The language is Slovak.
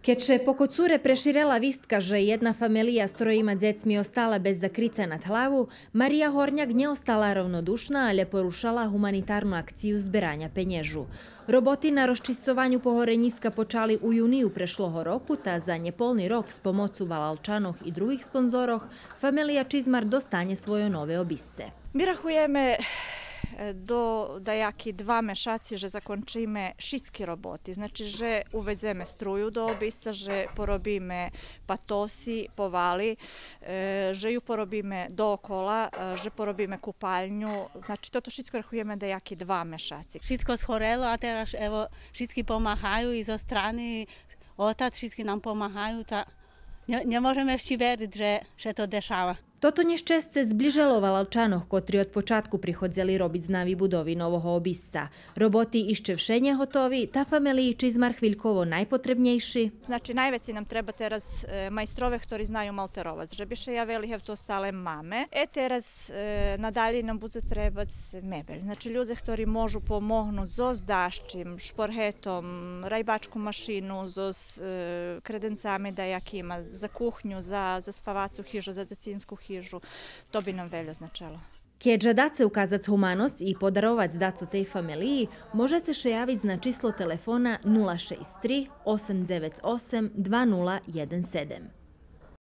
Keče poko cure preširela vistka, že jedna familija s trojima dzecmi ostala bez zakrica nad hlavu, Marija Hornjak nie ostala rovnodušna, ale porušala humanitarnu akciju zbierania penježu. Roboti na rozčistovanju pohoreniska počali u juniju prešloho roku, ta za njepolni rok s pomocu Valalčanoh i drugih sponzoroh familija Čizmar dostanie svoje nove obisce. My rachujemy do dajaki 2 meszaci, że zakończymy wszystkie roboty. Znaczy, że uwedzemy struju do obisca, że porobimy patosi, powali, że ju porobimy dookola, że porobimy kupalniu. Znači, to wszystko rachujemy dajaki 2 meszaci. Wszystko schorelo, a teraz evo, wszyscy pomagają i zo strany otac, wszyscy nam pomagają. Nie możemy jeszcze wierzyć, że to dešava. Toto nešťastie zbližalo Valalčanoh, kotri od počátku prichodzeli robiť z navi budovi novoho obisca. Roboti ešte všedne hotovi, ta familiji Čizmar chvíľkovo najpotrebnejší. Znači, najveći nam treba teraz majstrove, ktorí znajú malterovac. Že biše ja velihev to stále máme. Teraz nadalje nam bude trebac mebelj. Znači, ľudia, ktorí môžu pomohnúť so zdaščím, šporhetom, rajbačku mašinu, so kredencami dajakima, za kuhnju, za spavacu hižu, za djecinsku hižu. To bi nam veľa značalo. Keď žadáte ukázať humanosť i podarovať daco tej familiji, môžete sa javiť na číslo telefóna 063 898 2017.